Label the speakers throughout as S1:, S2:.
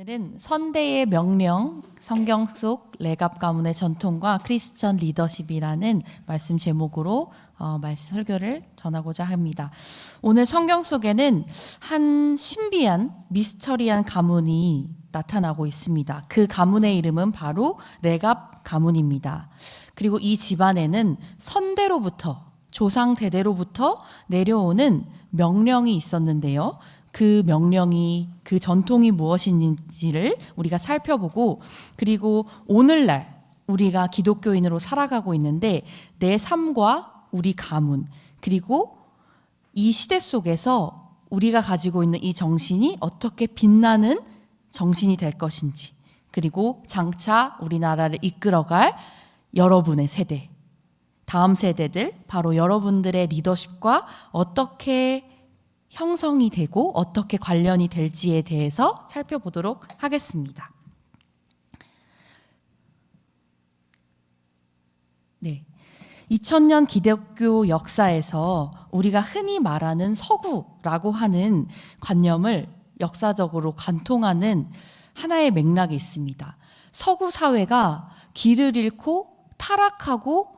S1: 오늘은 선대의 명령, 성경 속 레갑 가문의 전통과 크리스천 리더십이라는 말씀 제목으로 설교를 전하고자 합니다. 오늘 성경 속에는 한 신비한 미스터리한 가문이 나타나고 있습니다. 그 가문의 이름은 바로 레갑 가문입니다. 그리고 이 집안에는 선대로부터 조상 대대로부터 내려오는 명령이 있었는데요. 그 명령이, 그 전통이 무엇인지를 우리가 살펴보고, 그리고 오늘날 우리가 기독교인으로 살아가고 있는데 내 삶과 우리 가문, 그리고 이 시대 속에서 우리가 가지고 있는 이 정신이 어떻게 빛나는 정신이 될 것인지, 그리고 장차 우리나라를 이끌어갈 여러분의 세대, 다음 세대들, 바로 여러분들의 리더십과 어떻게 형성이 되고 어떻게 관련이 될지에 대해서 살펴보도록 하겠습니다. 네, 2000년 기독교 역사에서 우리가 흔히 말하는 서구라고 하는 관념을 역사적으로 관통하는 하나의 맥락이 있습니다. 서구 사회가 길을 잃고 타락하고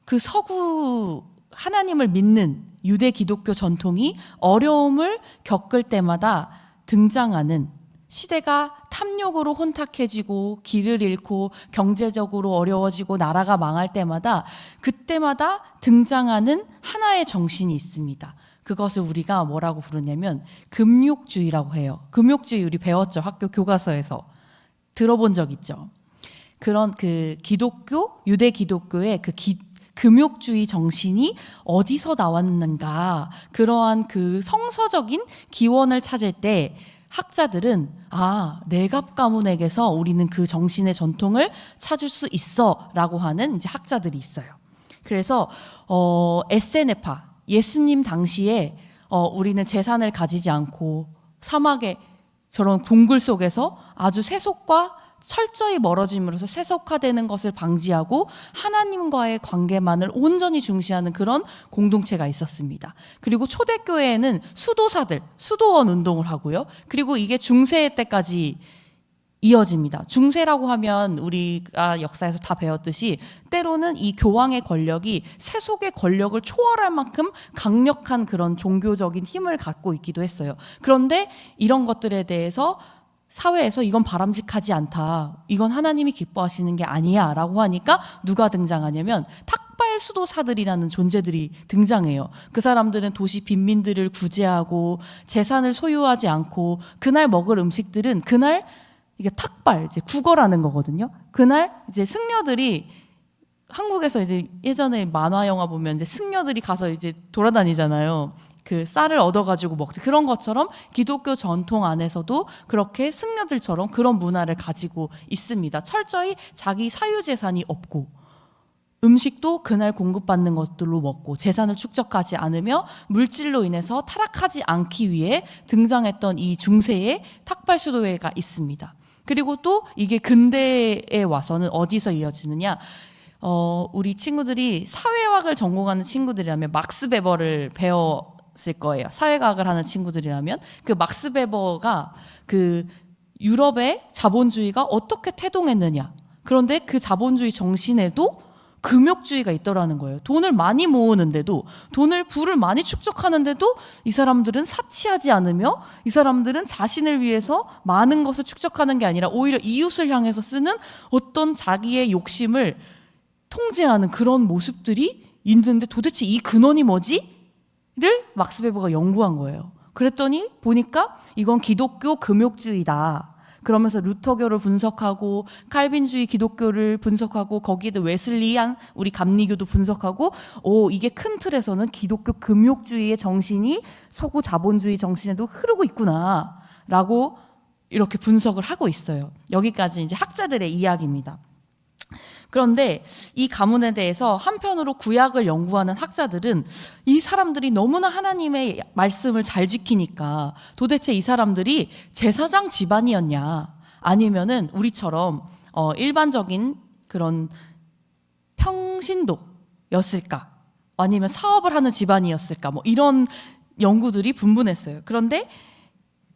S1: 그 서구 하나님을 믿는 유대 기독교 전통이 어려움을 겪을 때마다 등장하는, 시대가 탐욕으로 혼탁해지고 길을 잃고 경제적으로 어려워지고 나라가 망할 때마다 그때마다 등장하는 하나의 정신이 있습니다. 그것을 우리가 뭐라고 부르냐면 금욕주의라고 해요. 금욕주의 우리 배웠죠. 학교 교과서에서 들어본 적 있죠. 그런 그 기독교, 유대 기독교의 금욕주의 정신이 어디서 나왔는가, 그러한 그 성서적인 기원을 찾을 때 학자들은 레갑 가문에게서 우리는 그 정신의 전통을 찾을 수 있어 라고 하는 이제 학자들이 있어요. 그래서 에세네파, 예수님 당시에 우리는 재산을 가지지 않고 사막의 저런 동굴 속에서 아주 세속과 철저히 멀어짐으로써 세속화되는 것을 방지하고 하나님과의 관계만을 온전히 중시하는 그런 공동체가 있었습니다. 그리고 초대교회에는 수도사들, 수도원 운동을 하고요. 그리고 이게 중세 때까지 이어집니다. 중세라고 하면 우리가 역사에서 다 배웠듯이 때로는 이 교황의 권력이 세속의 권력을 초월할 만큼 강력한 그런 종교적인 힘을 갖고 있기도 했어요. 그런데 이런 것들에 대해서 사회에서 이건 바람직하지 않다, 이건 하나님이 기뻐하시는 게 아니야 라고 하니까 누가 등장하냐면 탁발 수도사들이라는 존재들이 등장해요. 그 사람들은 도시 빈민들을 구제하고 재산을 소유하지 않고 그날 먹을 음식들은 그날, 이게 탁발, 이제 국어라는 거거든요. 그날 이제 승려들이, 한국에서 이제 예전에 만화 영화 보면 이제 승려들이 가서 이제 돌아다니잖아요. 그 쌀을 얻어가지고 먹지. 그런 것처럼 기독교 전통 안에서도 그렇게 승려들처럼 그런 문화를 가지고 있습니다. 철저히 자기 사유재산이 없고 음식도 그날 공급받는 것들로 먹고 재산을 축적하지 않으며 물질로 인해서 타락하지 않기 위해 등장했던 이 중세의 탁발수도회가 있습니다. 그리고 또 이게 근대에 와서는 어디서 이어지느냐, 우리 친구들이 사회학을 전공하는 친구들이라면 막스 베버를 배웠을 거예요. 사회과학을 하는 친구들이라면 그 막스 베버가 그 유럽의 자본주의가 어떻게 태동했느냐, 그런데 그 자본주의 정신에도 금욕주의가 있더라는 거예요. 돈을 많이 모으는데도, 부를 많이 축적하는데도 이 사람들은 사치하지 않으며, 이 사람들은 자신을 위해서 많은 것을 축적하는 게 아니라 오히려 이웃을 향해서 쓰는 어떤 자기의 욕심을 통제하는 그런 모습들이 있는데, 도대체 이 근원이 뭐지? 를 막스 베버가 연구한 거예요. 그랬더니 보니까 이건 기독교 금욕주의다. 그러면서 루터교를 분석하고 칼빈주의 기독교를 분석하고 거기에도 웨슬리안 우리 감리교도 분석하고, 이게 큰 틀에서는 기독교 금욕주의의 정신이 서구 자본주의 정신에도 흐르고 있구나 라고 이렇게 분석을 하고 있어요. 여기까지 이제 학자들의 이야기입니다. 그런데 이 가문에 대해서 한편으로 구약을 연구하는 학자들은 이 사람들이 너무나 하나님의 말씀을 잘 지키니까 도대체 이 사람들이 제사장 집안이었냐, 아니면은 우리처럼 일반적인 그런 평신도였을까, 아니면 사업을 하는 집안이었을까, 뭐 이런 연구들이 분분했어요. 그런데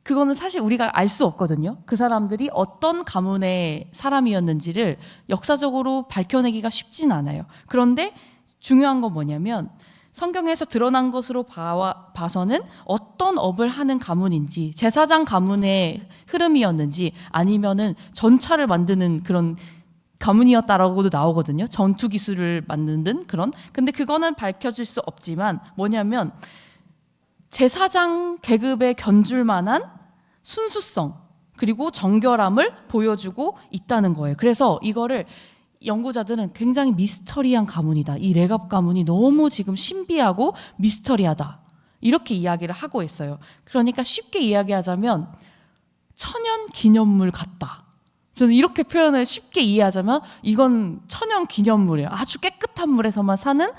S1: 그거는 사실 우리가 알 수 없거든요. 그 사람들이 어떤 가문의 사람이었는지를 역사적으로 밝혀내기가 쉽진 않아요. 그런데 중요한 건 뭐냐면 성경에서 드러난 것으로 봐서는 어떤 업을 하는 가문인지, 제사장 가문의 흐름이었는지, 아니면은 전차를 만드는 그런 가문이었다라고도 나오거든요. 전투 기술을 만드는 그런. 근데 그거는 밝혀질 수 없지만 뭐냐면 제사장 계급에 견줄 만한 순수성 그리고 정결함을 보여주고 있다는 거예요. 그래서 이거를 연구자들은 굉장히 미스터리한 가문이다. 이 레갑 가문이 너무 지금 신비하고 미스터리하다. 이렇게 이야기를 하고 있어요. 그러니까 쉽게 이야기하자면 천연 기념물 같다. 저는 이렇게 표현을 쉽게 이해하자면 이건 천연 기념물이에요. 아주 깨끗한 물에서만 사는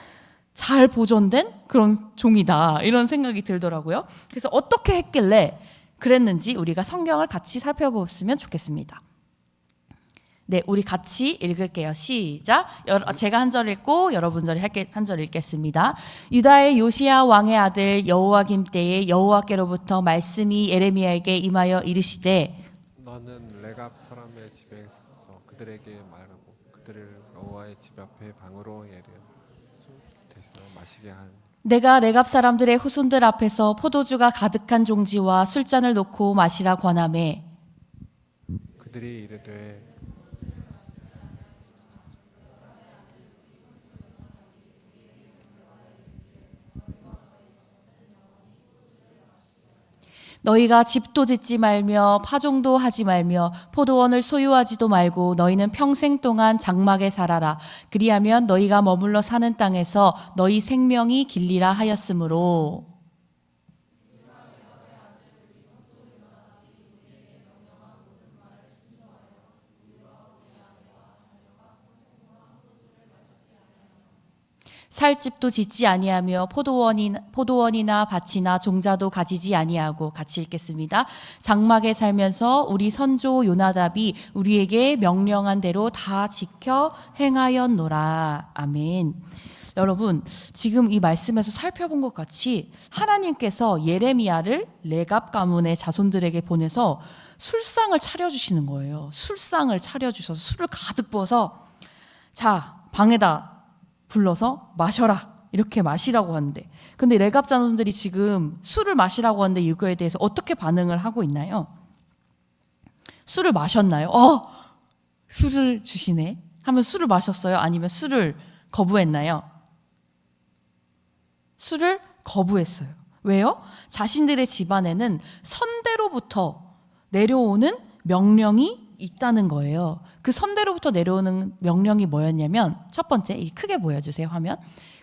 S1: 잘 보존된 그런 종이다. 이런 생각이 들더라고요. 그래서 어떻게 했길래 그랬는지 우리가 성경을 같이 살펴보았으면 좋겠습니다. 네, 우리 같이 읽을게요. 시작. 제가 한 절 읽고 여러분 한 절 읽겠습니다. 유다의 요시야 왕의 아들 여호와김 때에 여호와께로부터 말씀이 예레미야에게 임하여 이르시되
S2: 너는 레갑 사람의 집에 있어서 그들에게 말하고 그들을 여호와의 집 앞에 방으로 예려 술 대신에 마시게 한
S1: 내가 레갑 사람들의 후손들 앞에서 포도주가 가득한 종지와 술잔을 놓고 마시라 권하매
S2: 그들이 이르되
S1: 너희가 집도 짓지 말며 파종도 하지 말며 포도원을 소유하지도 말고 너희는 평생 동안 장막에 살아라. 그리하면 너희가 머물러 사는 땅에서 너희 생명이 길리라 하였으므로. 살 집도 짓지 아니하며 포도원이나 밭이나 종자도 가지지 아니하고. 같이 읽겠습니다. 장막에 살면서 우리 선조 요나답이 우리에게 명령한 대로 다 지켜 행하였노라. 아멘. 여러분, 지금 이 말씀에서 살펴본 것 같이 하나님께서 예레미야를 레갑 가문의 자손들에게 보내서 술상을 차려주시는 거예요. 술상을 차려주셔서 술을 가득 부어서 자, 방에다 불러서 마셔라. 이렇게 마시라고 하는데, 근데 레갑 자손들이 지금 술을 마시라고 하는데 이거에 대해서 어떻게 반응을 하고 있나요? 술을 마셨나요? 술을 주시네 하면 술을 마셨어요? 아니면 술을 거부했나요? 술을 거부했어요. 왜요? 자신들의 집안에는 선대로부터 내려오는 명령이 있다는 거예요. 그 선대로부터 내려오는 명령이 뭐였냐면, 첫 번째, 크게 보여주세요 화면.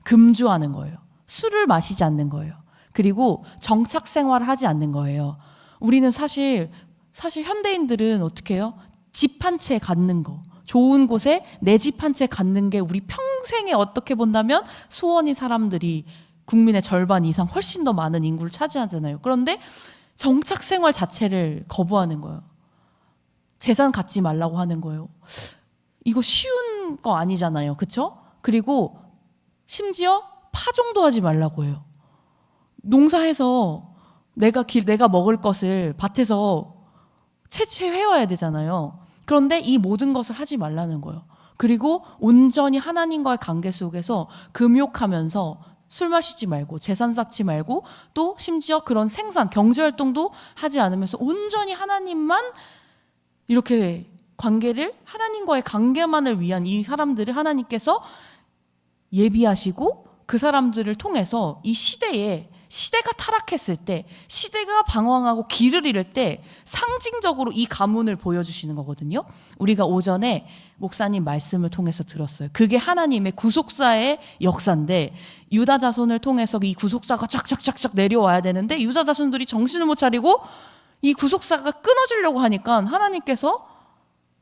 S1: 금주하는 거예요. 술을 마시지 않는 거예요. 그리고 정착 생활을 하지 않는 거예요. 우리는 사실 현대인들은 어떻게 해요? 집 한 채 갖는 거, 좋은 곳에 내 집 한 채 갖는 게 우리 평생에 어떻게 본다면 소원인 사람들이 국민의 절반 이상 훨씬 더 많은 인구를 차지하잖아요. 그런데 정착 생활 자체를 거부하는 거예요. 재산 갖지 말라고 하는 거예요. 이거 쉬운 거 아니잖아요. 그렇죠? 그리고 심지어 파종도 하지 말라고 해요. 농사해서 내가 먹을 것을 밭에서 채취해와야 되잖아요. 그런데 이 모든 것을 하지 말라는 거예요. 그리고 온전히 하나님과의 관계 속에서 금욕하면서 술 마시지 말고 재산 쌓지 말고 또 심지어 그런 경제활동도 하지 않으면서 온전히 하나님만 이렇게 하나님과의 관계만을 위한 이 사람들을 하나님께서 예비하시고 그 사람들을 통해서 이 시대가 타락했을 때, 시대가 방황하고 길을 잃을 때 상징적으로 이 가문을 보여주시는 거거든요. 우리가 오전에 목사님 말씀을 통해서 들었어요. 그게 하나님의 구속사의 역사인데, 유다 자손을 통해서 이 구속사가 쫙쫙쫙쫙 내려와야 되는데 유다 자손들이 정신을 못 차리고 이 구속사가 끊어지려고 하니까 하나님께서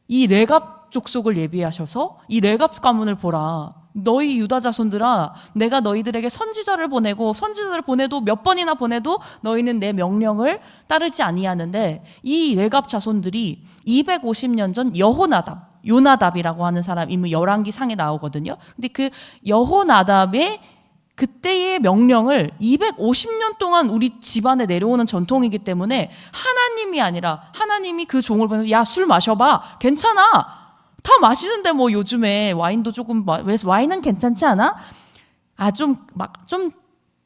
S1: 이 레갑 족속을 예비하셔서 이 레갑 가문을 보라. 너희 유다 자손들아, 내가 너희들에게 선지자를 보내도 몇 번이나 보내도 너희는 내 명령을 따르지 아니하는데, 이 레갑 자손들이 250년 전 요나답이라고 하는 사람, 이미 열왕기 상에 나오거든요. 근데 그 여호나답의 그때의 명령을 250년 동안 우리 집안에 내려오는 전통이기 때문에 하나님이 아니라 하나님이 그 종을 보내서 야, 술 마셔봐. 괜찮아. 다 마시는데 뭐 요즘에 와인도 조금, 왜 와인은 괜찮지 않아? 아, 좀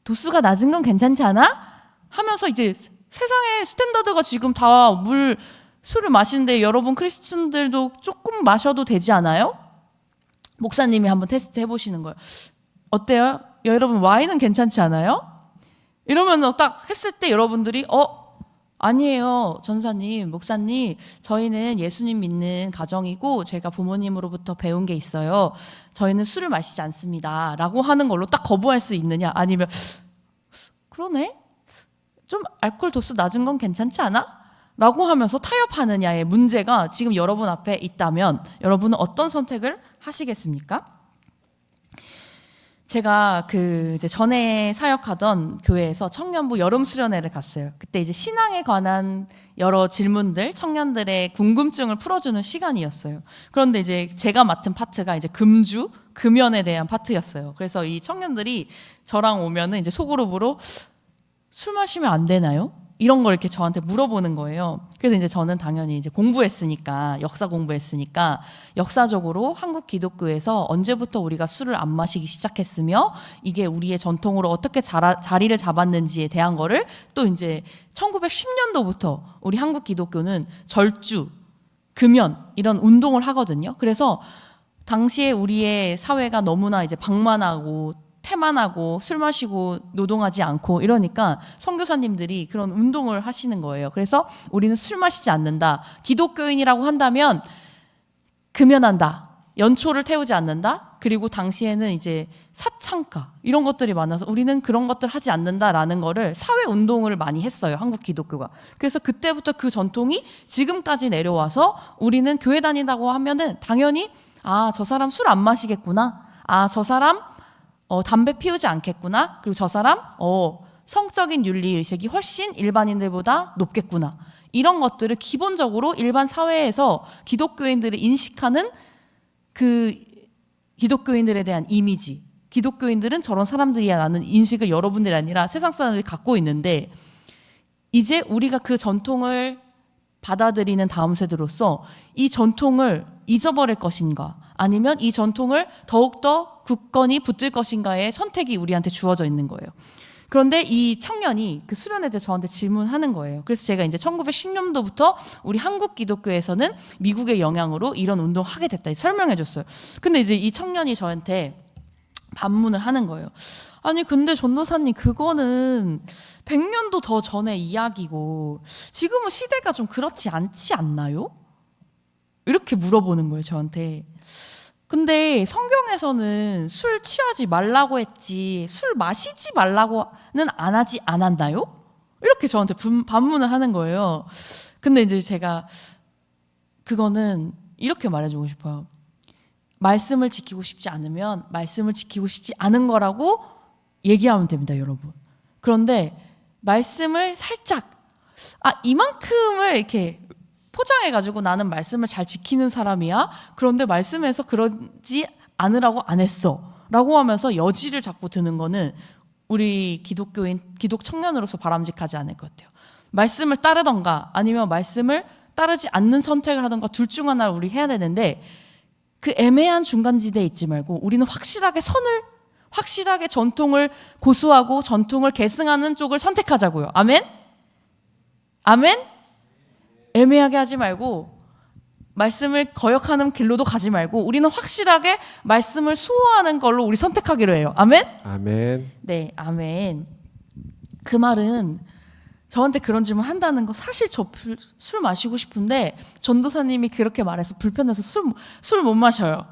S1: 도수가 낮은 건 괜찮지 않아? 하면서 이제 세상의 스탠다드가 지금 다 술을 마시는데 여러분 크리스천들도 조금 마셔도 되지 않아요? 목사님이 한번 테스트 해보시는 거예요. 어때요? 여러분 와인은 괜찮지 않아요? 이러면 딱 했을 때 여러분들이 아니에요 전사님, 목사님, 저희는 예수님 믿는 가정이고 제가 부모님으로부터 배운 게 있어요. 저희는 술을 마시지 않습니다 라고 하는 걸로 딱 거부할 수 있느냐, 아니면 그러네? 좀 알코올 도수 낮은 건 괜찮지 않아? 라고 하면서 타협하느냐의 문제가 지금 여러분 앞에 있다면 여러분은 어떤 선택을 하시겠습니까? 제가 이제 전에 사역하던 교회에서 청년부 여름 수련회를 갔어요. 그때 이제 신앙에 관한 여러 질문들, 청년들의 궁금증을 풀어주는 시간이었어요. 그런데 이제 제가 맡은 파트가 이제 금연에 대한 파트였어요. 그래서 이 청년들이 저랑 오면은 이제 소그룹으로 술 마시면 안 되나요? 이런 걸 이렇게 저한테 물어보는 거예요. 그래서 이제 저는 당연히 이제 역사 공부했으니까 역사적으로 한국 기독교에서 언제부터 우리가 술을 안 마시기 시작했으며 이게 우리의 전통으로 어떻게 자리를 잡았는지에 대한 거를 또 이제 1910년도부터 우리 한국 기독교는 절주, 금연 이런 운동을 하거든요. 그래서 당시에 우리의 사회가 너무나 이제 방만하고 태만하고 술 마시고 노동하지 않고 이러니까 선교사님들이 그런 운동을 하시는 거예요. 그래서 우리는 술 마시지 않는다. 기독교인이라고 한다면 금연한다. 연초를 태우지 않는다. 그리고 당시에는 이제 사창가 이런 것들이 많아서 우리는 그런 것들 하지 않는다라는 거를 사회 운동을 많이 했어요. 한국 기독교가. 그래서 그때부터 그 전통이 지금까지 내려와서 우리는 교회 다닌다고 하면은 당연히 저 사람 술 안 마시겠구나. 저 사람 담배 피우지 않겠구나. 그리고 저 사람 성적인 윤리의식이 훨씬 일반인들보다 높겠구나. 이런 것들을 기본적으로 일반 사회에서 기독교인들을 인식하는 그 기독교인들에 대한 이미지, 기독교인들은 저런 사람들이야 라는 인식을 여러분들이 아니라 세상 사람들이 갖고 있는데, 이제 우리가 그 전통을 받아들이는 다음 세대로서 이 전통을 잊어버릴 것인가, 아니면 이 전통을 더욱더 굳건히 붙들 것인가의 선택이 우리한테 주어져 있는 거예요. 그런데 이 청년이 그 수련회 때 저한테 질문하는 거예요. 그래서 제가 이제 1910년도부터 우리 한국 기독교에서는 미국의 영향으로 이런 운동을 하게 됐다 설명해 줬어요. 근데 이제 이 청년이 저한테 반문을 하는 거예요. 아니 근데 전도사님, 그거는 100년도 더 전의 이야기고 지금은 시대가 좀 그렇지 않지 않나요? 이렇게 물어보는 거예요, 저한테. 근데 성경에서는 술 취하지 말라고 했지 술 마시지 말라고는 안 했나요? 이렇게 저한테 반문을 하는 거예요. 근데 이제 제가 그거는 이렇게 말해주고 싶어요. 말씀을 지키고 싶지 않으면 말씀을 지키고 싶지 않은 거라고 얘기하면 됩니다, 여러분. 그런데 말씀을 살짝 이만큼을 이렇게 포장해가지고 나는 말씀을 잘 지키는 사람이야. 그런데 말씀에서 그러지 않으라고 안 했어 라고 하면서 여지를 자꾸 드는 거는 우리 기독 청년으로서 바람직하지 않을 것 같아요. 말씀을 따르던가 아니면 말씀을 따르지 않는 선택을 하던가 둘 중 하나를 우리 해야 되는데, 그 애매한 중간지대에 있지 말고 우리는 확실하게 전통을 고수하고 전통을 계승하는 쪽을 선택하자고요. 아멘? 아멘? 애매하게 하지 말고 말씀을 거역하는 길로도 가지 말고 우리는 확실하게 말씀을 수호하는 걸로 우리 선택하기로 해요. 아멘?
S2: 아멘.
S1: 네, 아멘. 그 말은 저한테 그런 질문 한다는 거, 사실 저 술 마시고 싶은데 전도사님이 그렇게 말해서 불편해서 술 못 마셔요.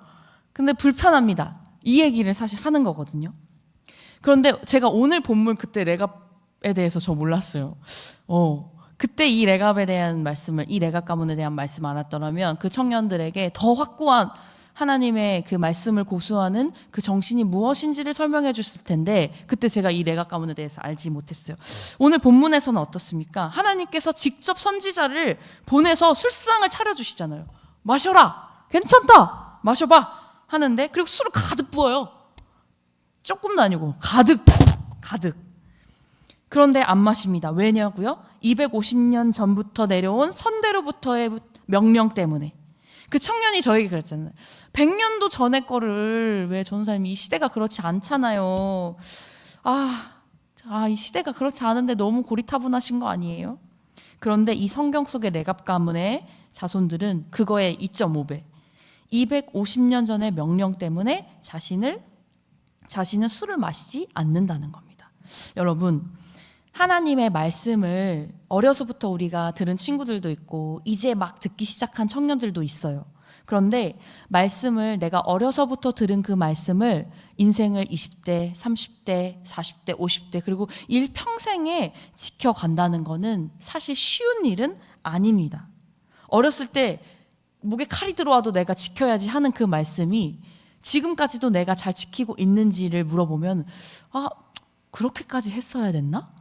S1: 근데 불편합니다. 이 얘기를 사실 하는 거거든요. 그런데 제가 오늘 본문 그때 레갑에 대해서 저 몰랐어요. 그때 이 레갑에 대한 말씀을, 이 레갑 가문에 대한 말씀 알았더라면 그 청년들에게 더 확고한 하나님의 그 말씀을 고수하는 그 정신이 무엇인지를 설명해 줬을 텐데, 그때 제가 이 레갑 가문에 대해서 알지 못했어요. 오늘 본문에서는 어떻습니까? 하나님께서 직접 선지자를 보내서 술상을 차려주시잖아요. 마셔라, 괜찮다, 마셔봐 하는데, 그리고 술을 가득 부어요. 조금도 아니고 가득. 그런데 안 마십니다. 왜냐고요? 250년 전부터 내려온 선대로부터의 명령 때문에. 그 청년이 저에게 그랬잖아요. 100년도 전에 거를 왜 전사님, 이 시대가 그렇지 않잖아요. 이 시대가 그렇지 않은데 너무 고리타분하신 거 아니에요? 그런데 이 성경 속의 레갑 가문의 자손들은 그거의 2.5배. 250년 전의 명령 때문에 자신은 술을 마시지 않는다는 겁니다. 여러분, 하나님의 말씀을 어려서부터 우리가 들은 친구들도 있고 이제 막 듣기 시작한 청년들도 있어요. 그런데 말씀을 내가 어려서부터 들은 그 말씀을 인생을 20대, 30대, 40대, 50대 그리고 일평생에 지켜간다는 거는 사실 쉬운 일은 아닙니다. 어렸을 때 목에 칼이 들어와도 내가 지켜야지 하는 그 말씀이 지금까지도 내가 잘 지키고 있는지를 물어보면 그렇게까지 했어야 됐나?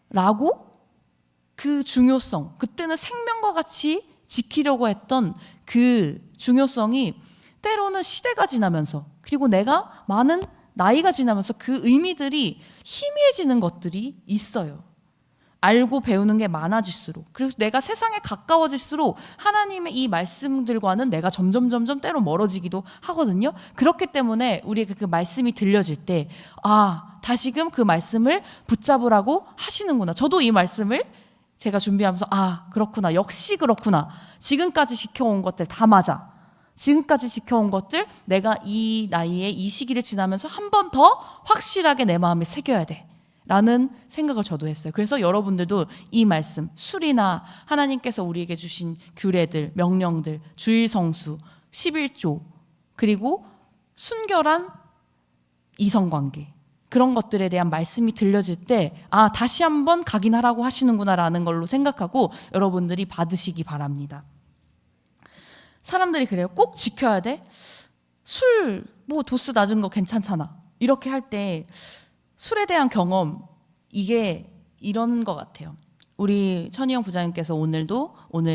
S1: 라고 그 중요성, 그때는 생명과 같이 지키려고 했던 그 중요성이 때로는 시대가 지나면서 그리고 내가 많은 나이가 지나면서 그 의미들이 희미해지는 것들이 있어요. 알고 배우는 게 많아질수록, 그래서 내가 세상에 가까워질수록 하나님의 이 말씀들과는 내가 점점 때로 멀어지기도 하거든요. 그렇기 때문에 우리에게 그 말씀이 들려질 때 다시금 그 말씀을 붙잡으라고 하시는구나. 저도 이 말씀을 제가 준비하면서 그렇구나, 역시 그렇구나. 지금까지 지켜온 것들 다 맞아. 지금까지 지켜온 것들 내가 이 나이에 이 시기를 지나면서 한 번 더 확실하게 내 마음에 새겨야 돼 라는 생각을 저도 했어요. 그래서 여러분들도 이 말씀, 술이나 하나님께서 우리에게 주신 규례들, 명령들, 주일 성수, 11조, 그리고 순결한 이성관계, 그런 것들에 대한 말씀이 들려질 때 다시 한번 각인하라고 하시는구나라는 걸로 생각하고 여러분들이 받으시기 바랍니다. 사람들이 그래요. 꼭 지켜야 돼? 술, 도수 낮은 거 괜찮잖아. 이렇게 할 때 술에 대한 경험, 이게 이런 것 같아요. 우리 천희영 부장님께서 오늘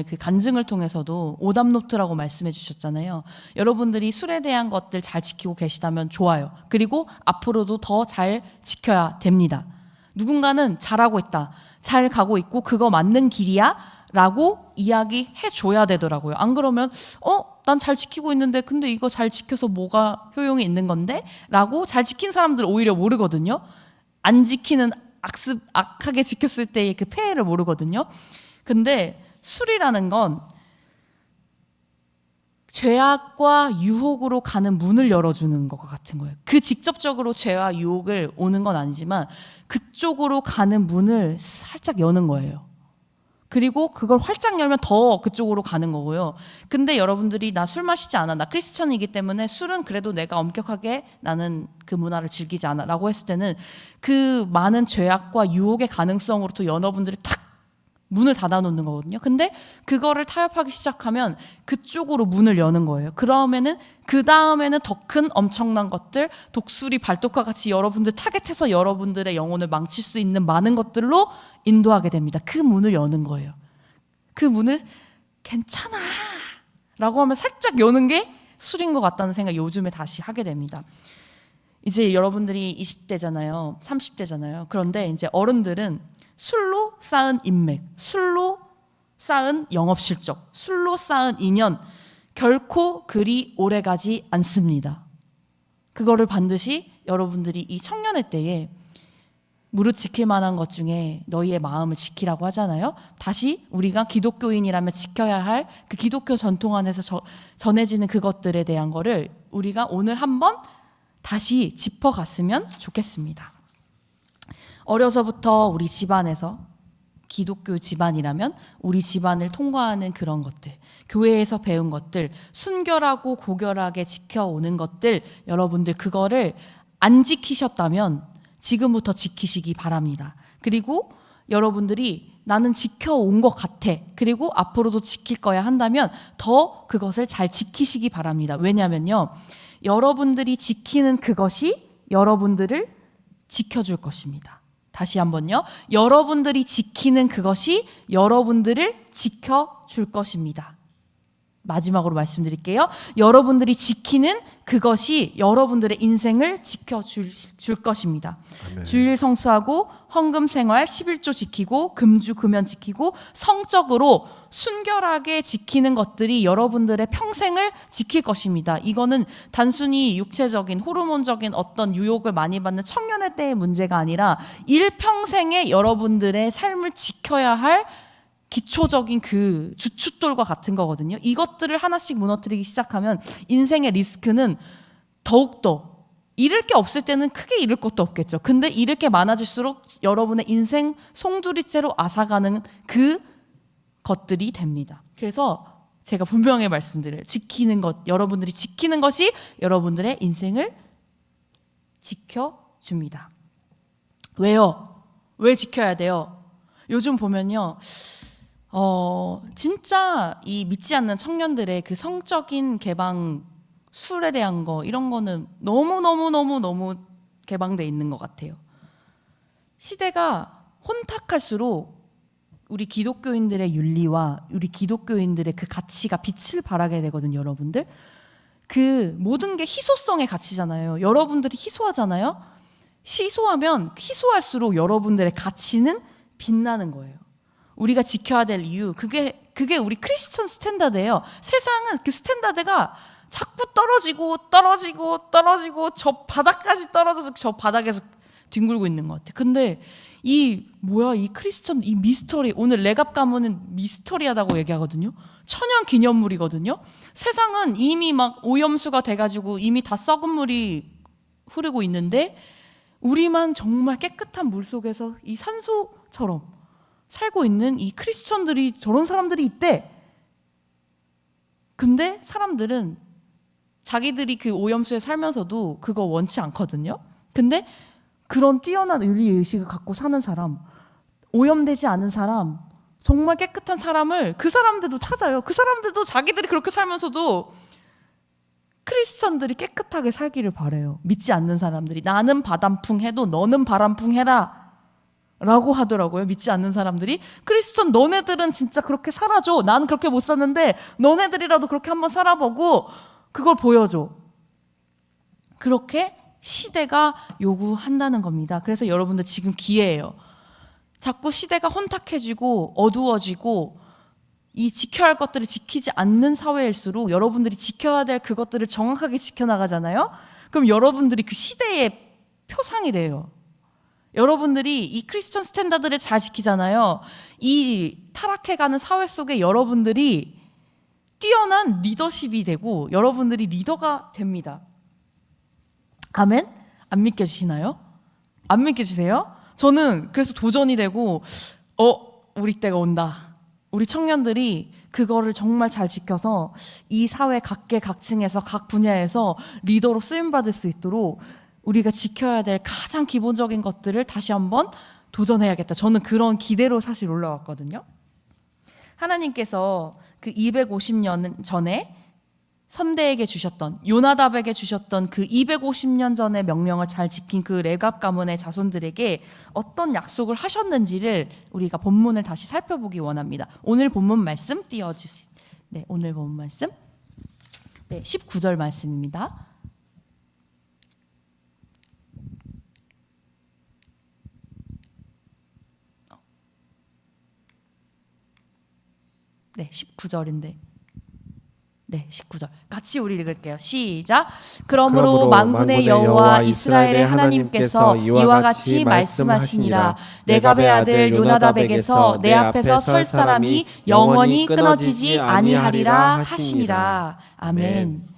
S1: 그 간증을 통해서도 오답노트라고 말씀해 주셨잖아요. 여러분들이 술에 대한 것들 잘 지키고 계시다면 좋아요. 그리고 앞으로도 더 잘 지켜야 됩니다. 누군가는 잘하고 있다, 잘 가고 있고 그거 맞는 길이야 라고 이야기해 줘야 되더라고요. 안 그러면 난 잘 지키고 있는데 근데 이거 잘 지켜서 뭐가 효용이 있는 건데? 라고 잘 지킨 사람들 오히려 모르거든요. 안 지키는 악하게 지켰을 때의 그 폐해를 모르거든요. 근데 술이라는 건 죄악과 유혹으로 가는 문을 열어주는 것 같은 거예요. 그 직접적으로 죄와 유혹을 오는 건 아니지만 그쪽으로 가는 문을 살짝 여는 거예요. 그리고 그걸 활짝 열면 더 그쪽으로 가는 거고요. 근데 여러분들이 나 술 마시지 않아, 나 크리스천이기 때문에 술은 그래도 내가 엄격하게 나는 그 문화를 즐기지 않아 라고 했을 때는 그 많은 죄악과 유혹의 가능성으로부터 여러분들이 탁 문을 닫아놓는 거거든요. 근데 그거를 타협하기 시작하면 그쪽으로 문을 여는 거예요. 그러면은 그 다음에는 더 큰 엄청난 것들, 독수리 발톱과 같이 여러분들 타겟해서 여러분들의 영혼을 망칠 수 있는 많은 것들로 인도하게 됩니다. 그 문을 여는 거예요. 그 문을 괜찮아 라고 하면 살짝 여는 게 술인 것 같다는 생각 요즘에 다시 하게 됩니다. 이제 여러분들이 20대잖아요. 30대잖아요. 그런데 이제 어른들은 술로 쌓은 인맥, 술로 쌓은 영업실적, 술로 쌓은 인연 결코 그리 오래가지 않습니다. 그거를 반드시 여러분들이 이 청년의 때에 무릇 지킬 만한 것 중에 너희의 마음을 지키라고 하잖아요. 다시 우리가 기독교인이라면 지켜야 할 그 기독교 전통 안에서 전해지는 그것들에 대한 거를 우리가 오늘 한번 다시 짚어갔으면 좋겠습니다. 어려서부터 우리 집안에서 기독교 집안이라면 우리 집안을 통과하는 그런 것들, 교회에서 배운 것들, 순결하고 고결하게 지켜오는 것들, 여러분들 그거를 안 지키셨다면 지금부터 지키시기 바랍니다. 그리고 여러분들이 나는 지켜온 것 같아, 그리고 앞으로도 지킬 거야 한다면 더 그것을 잘 지키시기 바랍니다. 왜냐면요, 여러분들이 지키는 그것이 여러분들을 지켜줄 것입니다. 다시 한번요. 여러분들이 지키는 그것이 여러분들을 지켜줄 것입니다. 마지막으로 말씀드릴게요. 여러분들이 지키는 그것이 여러분들의 인생을 지켜줄 것입니다.
S2: 아멘.
S1: 주일 성수하고 헌금 생활 11조 지키고 금주 금연 지키고 성적으로 순결하게 지키는 것들이 여러분들의 평생을 지킬 것입니다. 이거는 단순히 육체적인 호르몬적인 어떤 유혹을 많이 받는 청년의 때의 문제가 아니라 일평생에 여러분들의 삶을 지켜야 할 기초적인 그 주춧돌과 같은 거거든요. 이것들을 하나씩 무너뜨리기 시작하면 인생의 리스크는 더욱더 잃을 게 없을 때는 크게 잃을 것도 없겠죠. 근데 잃을 게 많아질수록 여러분의 인생 송두리째로 앗아가는 그 것들이 됩니다. 그래서 제가 분명히 말씀드려요. 지키는 것, 여러분들이 지키는 것이 여러분들의 인생을 지켜줍니다. 왜요? 왜 지켜야 돼요? 요즘 보면요. 진짜 이 믿지 않는 청년들의 그 성적인 개방, 술에 대한 거, 이런 거는 너무 개방돼 있는 것 같아요. 시대가 혼탁할수록 우리 기독교인들의 윤리와 우리 기독교인들의 그 가치가 빛을 발하게 되거든요, 여러분들. 그 모든 게 희소성의 가치잖아요. 여러분들이 희소하잖아요. 희소하면 희소할수록 여러분들의 가치는 빛나는 거예요. 우리가 지켜야 될 이유, 그게 우리 크리스천 스탠다드예요. 세상은 그 스탠다드가 자꾸 떨어지고 저 바닥까지 떨어져서 저 바닥에서 뒹굴고 있는 것 같아요. 근데 이 크리스천 이 미스터리, 오늘 레갑 가문은 미스터리하다고 얘기하거든요. 천연 기념물이거든요. 세상은 이미 막 오염수가 돼가지고 이미 다 썩은 물이 흐르고 있는데 우리만 정말 깨끗한 물 속에서 이 산소처럼 살고 있는 이 크리스천들이, 저런 사람들이 있대. 근데 사람들은 자기들이 그 오염수에 살면서도 그거 원치 않거든요. 근데 그런 뛰어난 의식을 갖고 사는 사람, 오염되지 않은 사람, 정말 깨끗한 사람을 그 사람들도 찾아요. 그 사람들도 자기들이 그렇게 살면서도 크리스천들이 깨끗하게 살기를 바래요. 믿지 않는 사람들이. 나는 바람풍 해도 너는 바람풍 해라 라고 하더라고요. 믿지 않는 사람들이. 크리스천 너네들은 진짜 그렇게 살아줘. 나는 그렇게 못 샀는데 너네들이라도 그렇게 한번 살아보고 그걸 보여줘. 그렇게 시대가 요구한다는 겁니다. 그래서 여러분들 지금 기회예요. 자꾸 시대가 혼탁해지고 어두워지고 이 지켜야 할 것들을 지키지 않는 사회일수록 여러분들이 지켜야 될 그것들을 정확하게 지켜나가잖아요. 그럼 여러분들이 그 시대의 표상이 돼요. 여러분들이 이 크리스천 스탠다드를 잘 지키잖아요. 이 타락해가는 사회 속에 여러분들이 뛰어난 리더십이 되고 여러분들이 리더가 됩니다. 아멘? 안 믿겨지시나요? 안 믿겨지세요? 저는 그래서 도전이 되고 우리 때가 온다. 우리 청년들이 그거를 정말 잘 지켜서 이 사회 각계각층에서 각 분야에서 리더로 쓰임받을 수 있도록 우리가 지켜야 될 가장 기본적인 것들을 다시 한번 도전해야겠다. 저는 그런 기대로 사실 올라왔거든요. 하나님께서 그 250년 전에 선대에게 주셨던, 요나답에게 주셨던 그 250년 전의 명령을 잘 지킨 그 레갑 가문의 자손들에게 어떤 약속을 하셨는지를 우리가 본문을 다시 살펴보기 원합니다. 오늘 본문 말씀 띄워주세요. 네, 오늘 본문 말씀. 네, 19절 말씀입니다. 네, 19절인데. 네, 19절. 같이 우리 읽을게요. 시작. 그러므로 만군의 여호와 이스라엘의 하나님께서 이와 같이 말씀하시니라. 레갑의 아들 요나답에게서 내 앞에서 설 사람이 영원히 끊어지지 아니하리라 하시니라. 아멘.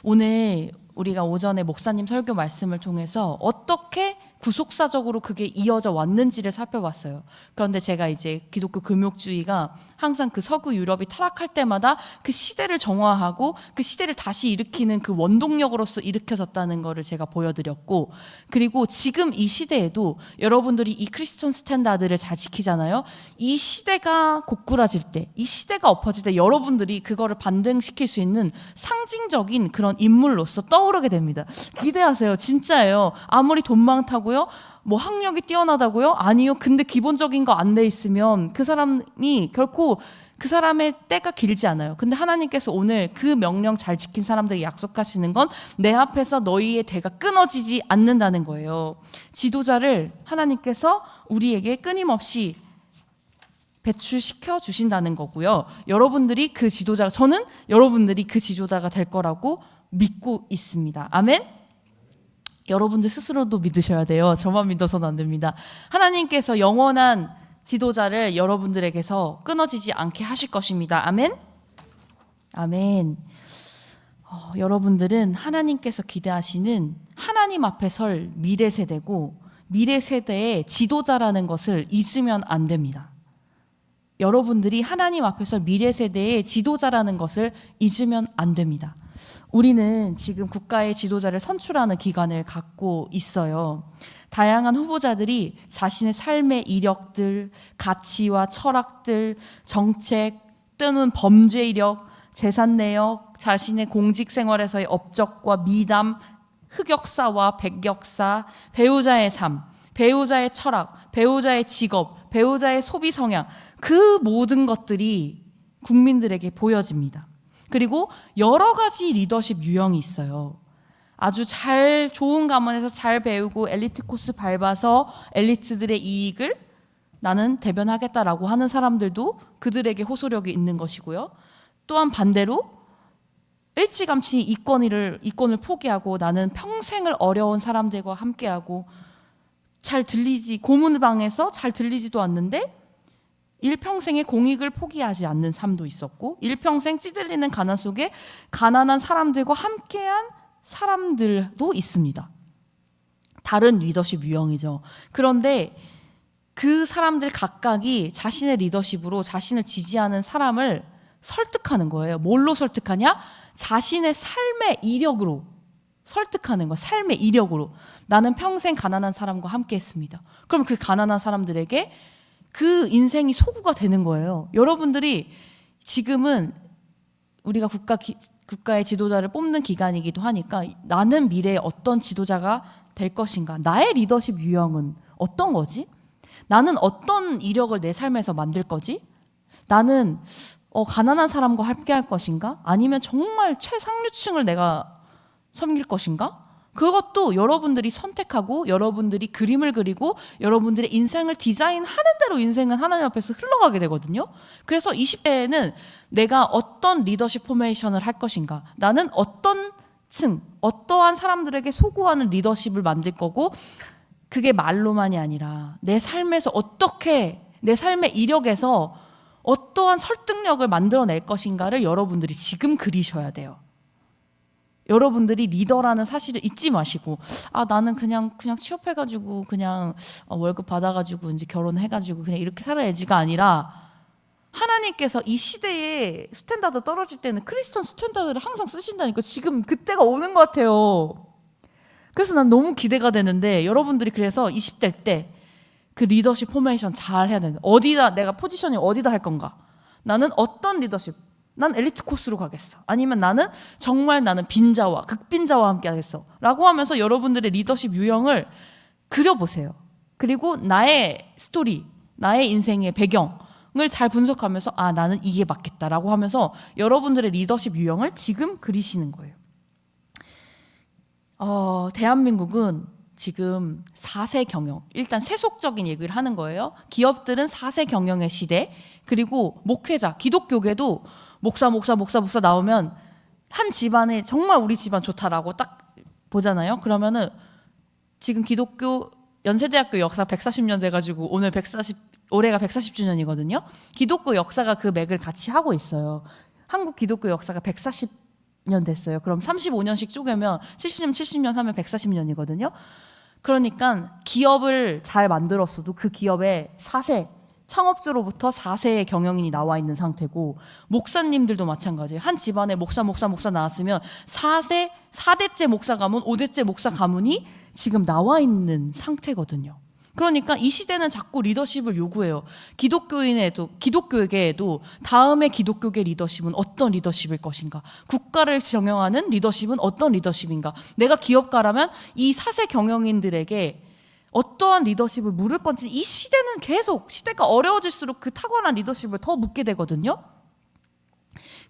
S1: 오늘 우리가 오전에 목사님 설교 말씀을 통해서 어떻게 구속사적으로 그게 이어져 왔는지를 살펴봤어요. 그런데 제가 이제 기독교 금욕주의가 항상 그 서구 유럽이 타락할 때마다 그 시대를 정화하고 그 시대를 다시 일으키는 그 원동력으로서 일으켜졌다는 거를 제가 보여드렸고, 그리고 지금 이 시대에도 여러분들이 이 크리스천 스탠다드를 잘 지키잖아요. 이 시대가 고꾸라질 때, 이 시대가 엎어질 때 여러분들이 그거를 반등시킬 수 있는 상징적인 그런 인물로서 떠오르게 됩니다. 기대하세요. 진짜예요. 아무리 돈 많다고요? 뭐 학력이 뛰어나다고요? 아니요. 근데 기본적인 거 안 돼 있으면 그 사람이 결코 그 사람의 때가 길지 않아요. 근데 하나님께서 오늘 그 명령 잘 지킨 사람들에게 약속하시는 건 내 앞에서 너희의 대가 끊어지지 않는다는 거예요. 지도자를 하나님께서 우리에게 끊임없이 배출시켜 주신다는 거고요. 여러분들이 그 지도자가, 저는 여러분들이 그 지도자가 될 거라고 믿고 있습니다. 아멘? 여러분들 스스로도 믿으셔야 돼요. 저만 믿어서는 안 됩니다. 하나님께서 영원한 지도자를 여러분들에게서 끊어지지 않게 하실 것입니다. 아멘? 아멘. 여러분들은 하나님께서 기대하시는 하나님 앞에 설 미래 세대고 미래 세대의 지도자라는 것을 잊으면 안 됩니다. 여러분들이 하나님 앞에서 미래 세대의 지도자라는 것을 잊으면 안 됩니다. 우리는 지금 국가의 지도자를 선출하는 기관을 갖고 있어요. 다양한 후보자들이 자신의 삶의 이력들, 가치와 철학들, 정책, 또는 범죄 이력, 재산 내역, 자신의 공직 생활에서의 업적과 미담, 흑역사와 백역사, 배우자의 삶, 배우자의 철학, 배우자의 직업, 배우자의 소비 성향, 그 모든 것들이 국민들에게 보여집니다. 그리고 여러 가지 리더십 유형이 있어요. 아주 잘 좋은 가문에서 잘 배우고 엘리트 코스 밟아서 엘리트들의 이익을 나는 대변하겠다라고 하는 사람들도 그들에게 호소력이 있는 것이고요. 또한 반대로 일찌감치 이권을 포기하고 나는 평생을 어려운 사람들과 함께하고 고문방에서 잘 들리지도 않는데 일평생의 공익을 포기하지 않는 삶도 있었고, 일평생 찌들리는 가난 속에 가난한 사람들과 함께한 사람들도 있습니다. 다른 리더십 유형이죠. 그런데 그 사람들 각각이 자신의 리더십으로 자신을 지지하는 사람을 설득하는 거예요. 뭘로 설득하냐? 자신의 삶의 이력으로 설득하는 거예요. 삶의 이력으로. 나는 평생 가난한 사람과 함께 했습니다. 그럼 그 가난한 사람들에게 그 인생이 소구가 되는 거예요. 여러분들이 지금은 우리가 국가의 지도자를 뽑는 기간이기도 하니까 나는 미래에 어떤 지도자가 될 것인가? 나의 리더십 유형은 어떤 거지? 나는 어떤 이력을 내 삶에서 만들 거지? 나는 가난한 사람과 함께 할 것인가? 아니면 정말 최상류층을 내가 섬길 것인가? 그것도 여러분들이 선택하고 여러분들이 그림을 그리고 여러분들의 인생을 디자인하는 대로 인생은 하나님 앞에서 흘러가게 되거든요. 그래서 20대에는 내가 어떤 리더십 포메이션을 할 것인가, 나는 어떤 어떠한 사람들에게 소구하는 리더십을 만들 거고, 그게 말로만이 아니라 내 삶에서 어떻게 내 삶의 이력에서 어떠한 설득력을 만들어낼 것인가를 여러분들이 지금 그리셔야 돼요. 여러분들이 리더라는 사실을 잊지 마시고, 나는 그냥 취업해가지고 그냥 월급 받아가지고 이제 결혼해가지고 그냥 이렇게 살아야지가 아니라, 하나님께서 이 시대의 스탠다드 떨어질 때는 크리스천 스탠다드를 항상 쓰신다니까. 지금 그때가 오는 것 같아요. 그래서 난 너무 기대가 되는데, 여러분들이 그래서 20대 때 그 리더십 포메이션 잘 해야 된다. 어디다 내가 포지션이 어디다 할 건가? 나는 어떤 리더십? 난 엘리트 코스로 가겠어. 아니면 나는 빈자와 극빈자와 함께 하겠어. 라고 하면서 여러분들의 리더십 유형을 그려보세요. 그리고 나의 스토리, 나의 인생의 배경을 잘 분석하면서 나는 이게 맞겠다라고 하면서 여러분들의 리더십 유형을 지금 그리시는 거예요. 대한민국은 지금 4세 경영, 일단 세속적인 얘기를 하는 거예요. 기업들은 4세 경영의 시대, 그리고 목회자, 기독교계도 목사 나오면 한 집안에 정말 우리 집안 좋다라고 딱 보잖아요. 그러면은 지금 기독교 연세대학교 역사 140년 돼가지고 올해가 140주년이거든요. 기독교 역사가 그 맥을 같이 하고 있어요. 한국 기독교 역사가 140년 됐어요. 그럼 35년씩 쪼개면 70년 하면 140년이거든요. 그러니까 기업을 잘 만들었어도 그 기업에 4세, 창업주로부터 4세의 경영인이 나와 있는 상태고, 목사님들도 마찬가지예요. 한 집안에 목사 나왔으면 4대째 목사 가문, 5대째 목사 가문이 지금 나와 있는 상태거든요. 그러니까 이 시대는 자꾸 리더십을 요구해요. 기독교계에도 다음의 기독교계 리더십은 어떤 리더십일 것인가? 국가를 경영하는 리더십은 어떤 리더십인가? 내가 기업가라면 이 4세 경영인들에게 어떠한 리더십을 물을 건지 이 시대는 계속 시대가 어려워질수록 그 타고난 리더십을 더 묻게 되거든요.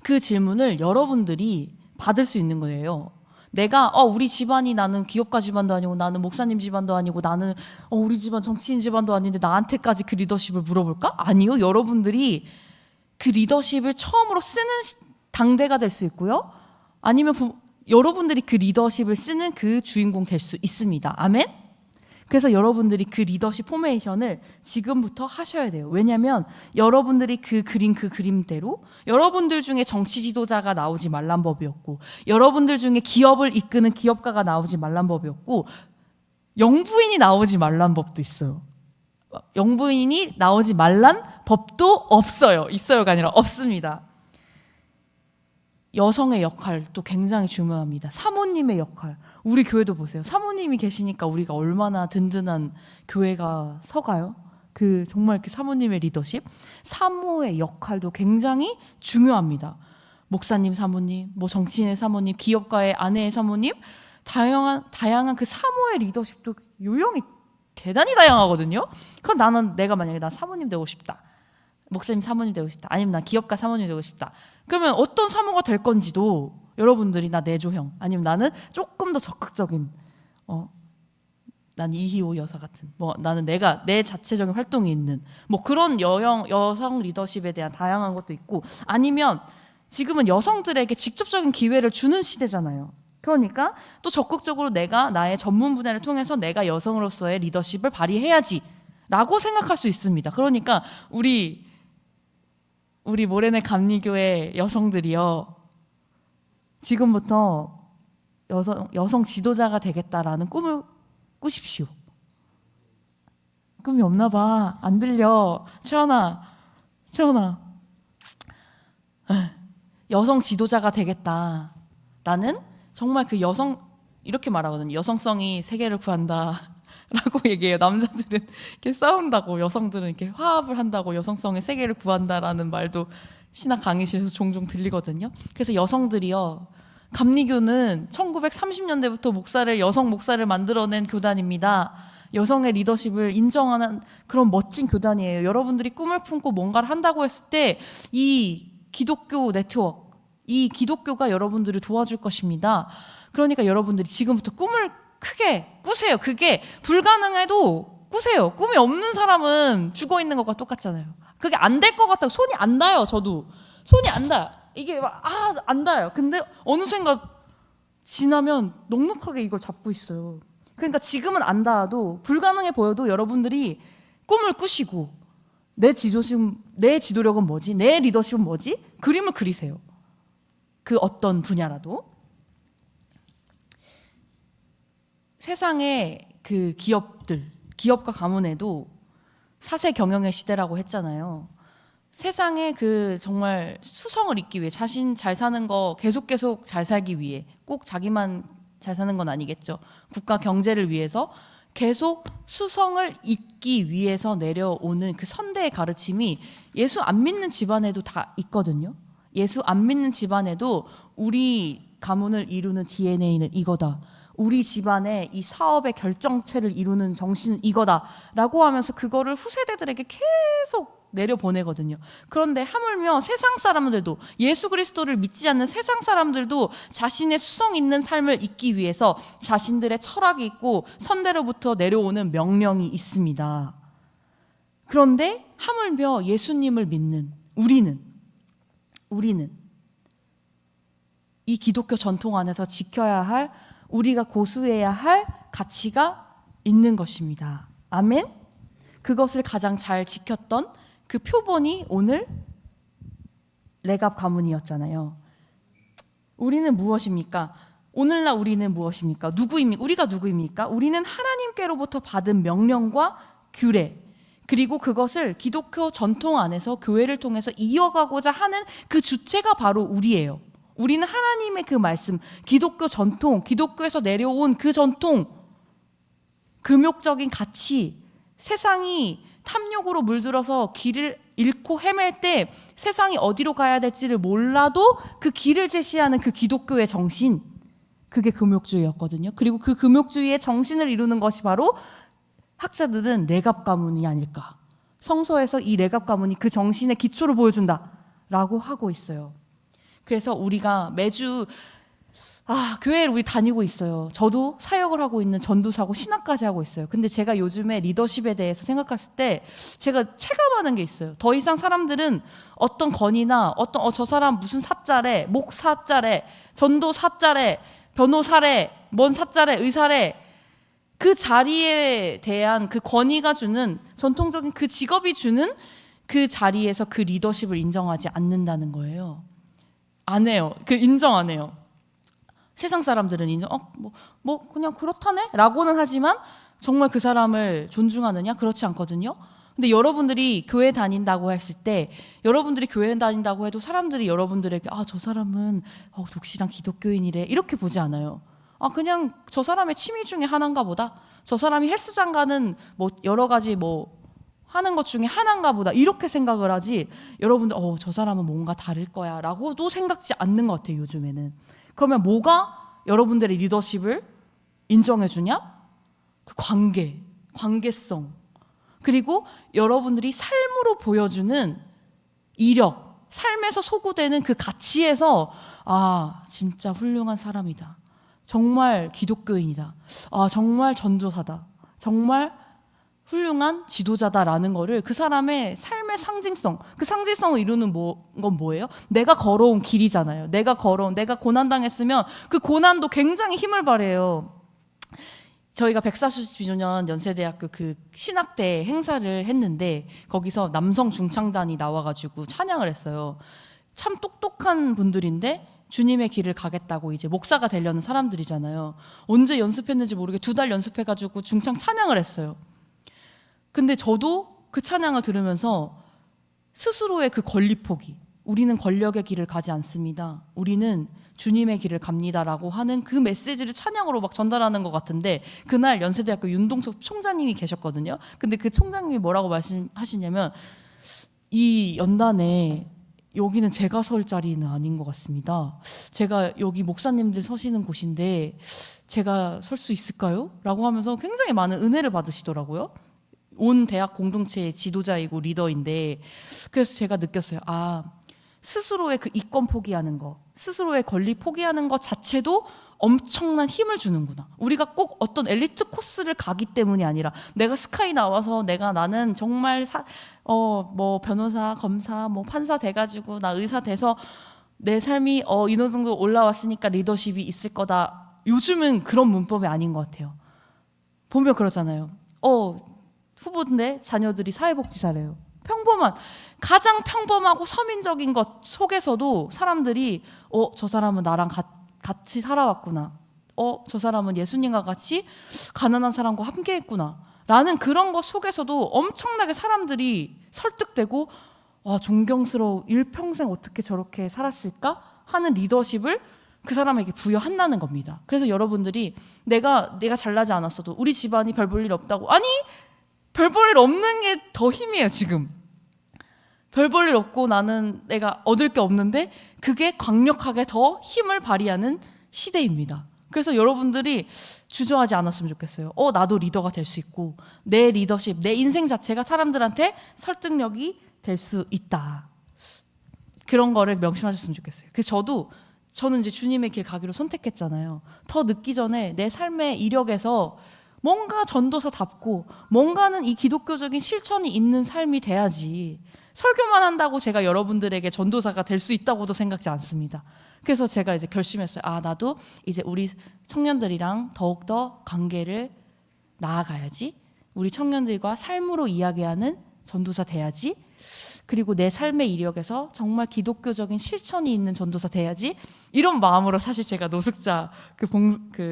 S1: 그 질문을 여러분들이 받을 수 있는 거예요. 내가 우리 집안이 나는 기업가 집안도 아니고 나는 목사님 집안도 아니고 나는 우리 집안 정치인 집안도 아닌데 나한테까지 그 리더십을 물어볼까? 아니요. 여러분들이 그 리더십을 처음으로 쓰는 당대가 될 수 있고요. 아니면 여러분들이 그 리더십을 쓰는 그 주인공 될 수 있습니다. 아멘? 그래서 여러분들이 그 리더십 포메이션을 지금부터 하셔야 돼요. 왜냐하면 여러분들이 그 그림대로 여러분들 중에 정치 지도자가 나오지 말란 법이었고 여러분들 중에 기업을 이끄는 기업가가 나오지 말란 법이었고 영부인이 나오지 말란 법도 있어요. 영부인이 나오지 말란 법도 없어요. 있어요가 아니라 없습니다. 여성의 역할도 굉장히 중요합니다. 사모님의 역할. 우리 교회도 보세요. 사모님이 계시니까 우리가 얼마나 든든한 교회가 서가요. 정말 그 사모님의 리더십, 사모의 역할도 굉장히 중요합니다. 목사님 사모님, 정치인의 사모님, 기업가의 아내의 사모님, 다양한 그 사모의 리더십도 요령이 대단히 다양하거든요. 그럼 내가 만약에 나 사모님 되고 싶다. 목사님 사모님 되고 싶다. 아니면 나 기업가 사모님 되고 싶다. 그러면 어떤 사모가 될 건지도 여러분들이 나 내조형 아니면 나는 조금 더 적극적인 난 이희호 여사 같은 나는 내 자체적인 활동이 있는 그런 여성 리더십에 대한 다양한 것도 있고 아니면 지금은 여성들에게 직접적인 기회를 주는 시대잖아요. 그러니까 또 적극적으로 내가 나의 전문 분야를 통해서 내가 여성으로서의 리더십을 발휘해야지 라고 생각할 수 있습니다. 그러니까 우리 모래내 감리교회 여성들이요. 지금부터 여성 지도자가 되겠다라는 꿈을 꾸십시오. 꿈이 없나 봐. 안 들려. 채원아. 여성 지도자가 되겠다. 나는 정말 그 이렇게 말하거든요. 여성성이 세계를 구한다. 라고 얘기해요. 남자들은 이렇게 싸운다고, 여성들은 이렇게 화합을 한다고, 여성성의 세계를 구한다라는 말도 신학 강의실에서 종종 들리거든요. 그래서 여성들이요, 감리교는 1930년대부터 여성 목사를 만들어낸 교단입니다. 여성의 리더십을 인정하는 그런 멋진 교단이에요. 여러분들이 꿈을 품고 뭔가를 한다고 했을 때 이 기독교 네트워크, 이 기독교가 여러분들을 도와줄 것입니다. 그러니까 여러분들이 지금부터 꿈을 크게 꾸세요. 그게 불가능해도 꾸세요. 꿈이 없는 사람은 죽어 있는 것과 똑같잖아요. 그게 안 될 것 같다고 손이 안 닿아요. 저도 손이 안 닿아요. 이게 안 닿아요. 근데 어느 순간 지나면 넉넉하게 이걸 잡고 있어요. 그러니까 지금은 안 닿아도 불가능해 보여도 여러분들이 꿈을 꾸시고 내 지도력은 뭐지? 내 리더십은 뭐지? 그림을 그리세요. 그 어떤 분야라도. 세상의 그 기업과 가문에도 사세 경영의 시대라고 했잖아요. 세상에 정말 수성을 잇기 위해 자신 잘 사는 거 계속 잘 살기 위해 꼭 자기만 잘 사는 건 아니겠죠. 국가 경제를 위해서 계속 수성을 잇기 위해서 내려오는 그 선대의 가르침이 예수 안 믿는 집안에도 다 있거든요. 예수 안 믿는 집안에도 우리 가문을 이루는 DNA는 이거다. 우리 집안의 이 사업의 결정체를 이루는 정신은 이거다라고 하면서 그거를 후세대들에게 계속 내려보내거든요. 그런데 하물며 세상 사람들도 예수 그리스도를 믿지 않는 세상 사람들도 자신의 수성 있는 삶을 잇기 위해서 자신들의 철학이 있고 선대로부터 내려오는 명령이 있습니다. 그런데 하물며 예수님을 믿는 우리는 이 기독교 전통 안에서 지켜야 할 우리가 고수해야 할 가치가 있는 것입니다. 아멘? 그것을 가장 잘 지켰던 그 표본이 오늘 레갑 가문이었잖아요. 우리는 무엇입니까? 오늘날 우리는 무엇입니까? 우리가 누구입니까? 우리는 하나님께로부터 받은 명령과 규례, 그리고 그것을 기독교 전통 안에서 교회를 통해서 이어가고자 하는 그 주체가 바로 우리예요. 우리는 하나님의 그 말씀, 기독교 전통, 기독교에서 내려온 그 전통, 금욕적인 가치, 세상이 탐욕으로 물들어서 길을 잃고 헤맬 때 세상이 어디로 가야 될지를 몰라도 그 길을 제시하는 그 기독교의 정신, 그게 금욕주의였거든요. 그리고 그 금욕주의의 정신을 이루는 것이 바로 학자들은 레갑 가문이 아닐까. 성서에서 이 레갑 가문이 그 정신의 기초를 보여준다라고 하고 있어요. 그래서 우리가 매주 교회를 우리 다니고 있어요. 저도 사역을 하고 있는 전도사고 신학까지 하고 있어요. 근데 제가 요즘에 리더십에 대해서 생각했을 때 제가 체감하는 게 있어요. 더 이상 사람들은 어떤 건의나 저 사람 무슨 사자래, 목사자래, 전도사자래, 변호사래, 뭔 사자래, 의사래, 그 자리에 대한 그 권위가 주는 전통적인 그 직업이 주는 그 자리에서 그 리더십을 인정하지 않는다는 거예요. 안 해요. 인정 안 해요. 세상 사람들은 인정, 그냥 그렇다네? 라고는 하지만 정말 그 사람을 존중하느냐? 그렇지 않거든요. 근데 여러분들이 교회 다닌다고 했을 때, 여러분들이 교회 다닌다고 해도 사람들이 여러분들에게, 저 사람은 독실한 기독교인이래. 이렇게 보지 않아요. 그냥 저 사람의 취미 중에 하나인가 보다. 저 사람이 헬스장 가는 여러 가지 하는 것 중에 하나인가 보다. 이렇게 생각을 하지, 여러분들, 저 사람은 뭔가 다를 거야. 라고도 생각지 않는 것 같아요, 요즘에는. 그러면 뭐가 여러분들의 리더십을 인정해주냐? 그 관계성. 그리고 여러분들이 삶으로 보여주는 이력, 삶에서 소구되는 그 가치에서 진짜 훌륭한 사람이다. 정말 기독교인이다. 정말 전도사다. 정말 훌륭한 지도자다라는 거를 그 사람의 삶의 상징성, 그 상징성을 이루는 건 뭐예요? 내가 걸어온 길이잖아요. 내가 고난당했으면 그 고난도 굉장히 힘을 발휘해요. 저희가 140주년 연세대학교 그 신학대 행사를 했는데 거기서 남성 중창단이 나와가지고 찬양을 했어요. 참 똑똑한 분들인데 주님의 길을 가겠다고 이제 목사가 되려는 사람들이잖아요. 언제 연습했는지 모르게 2달 연습해가지고 중창 찬양을 했어요. 근데 저도 그 찬양을 들으면서 스스로의 그 권리 포기, 우리는 권력의 길을 가지 않습니다. 우리는 주님의 길을 갑니다라고 하는 그 메시지를 찬양으로 막 전달하는 것 같은데, 그날 연세대학교 윤동석 총장님이 계셨거든요. 근데 그 총장님이 뭐라고 말씀하시냐면, 이 연단에 여기는 제가 설 자리는 아닌 것 같습니다. 제가 여기 목사님들 서시는 곳인데 제가 설 수 있을까요? 라고 하면서 굉장히 많은 은혜를 받으시더라고요. 온 대학 공동체의 지도자이고 리더인데, 그래서 제가 느꼈어요. 스스로의 그 이권 포기하는 거, 스스로의 권리 포기하는 것 자체도 엄청난 힘을 주는구나. 우리가 꼭 어떤 엘리트 코스를 가기 때문이 아니라, 내가 스카이 나와서 나는 정말 변호사, 검사, 판사 돼가지고 나 의사 돼서 내 삶이 이 정도 올라왔으니까 리더십이 있을 거다. 요즘은 그런 문법이 아닌 것 같아요. 보면 그러잖아요. 후보인데 자녀들이 사회복지사래요. 가장 평범하고 서민적인 것 속에서도 사람들이 저 사람은 나랑 같이 살아왔구나. 저 사람은 예수님과 같이 가난한 사람과 함께 했구나. 라는 그런 것 속에서도 엄청나게 사람들이 설득되고, 존경스러워. 일평생 어떻게 저렇게 살았을까? 하는 리더십을 그 사람에게 부여한다는 겁니다. 그래서 여러분들이 내가 잘나지 않았어도 우리 집안이 별 볼 일 없다고, 아니 별 볼 일 없는 게 더 힘이에요. 지금 별 볼 일 없고 나는 내가 얻을 게 없는데 그게 강력하게 더 힘을 발휘하는 시대입니다. 그래서 여러분들이 주저하지 않았으면 좋겠어요. 나도 리더가 될 수 있고, 내 리더십, 내 인생 자체가 사람들한테 설득력이 될 수 있다. 그런 거를 명심하셨으면 좋겠어요. 그래서 저는 이제 주님의 길 가기로 선택했잖아요. 더 늦기 전에 내 삶의 이력에서 뭔가 전도사답고 뭔가는 이 기독교적인 실천이 있는 삶이 돼야지, 설교만 한다고 제가 여러분들에게 전도사가 될 수 있다고도 생각지 않습니다. 그래서 제가 이제 결심했어요. 나도 이제 우리 청년들이랑 더욱더 관계를 나아가야지. 우리 청년들과 삶으로 이야기하는 전도사 돼야지. 그리고 내 삶의 이력에서 정말 기독교적인 실천이 있는 전도사 돼야지. 이런 마음으로 사실 제가 노숙자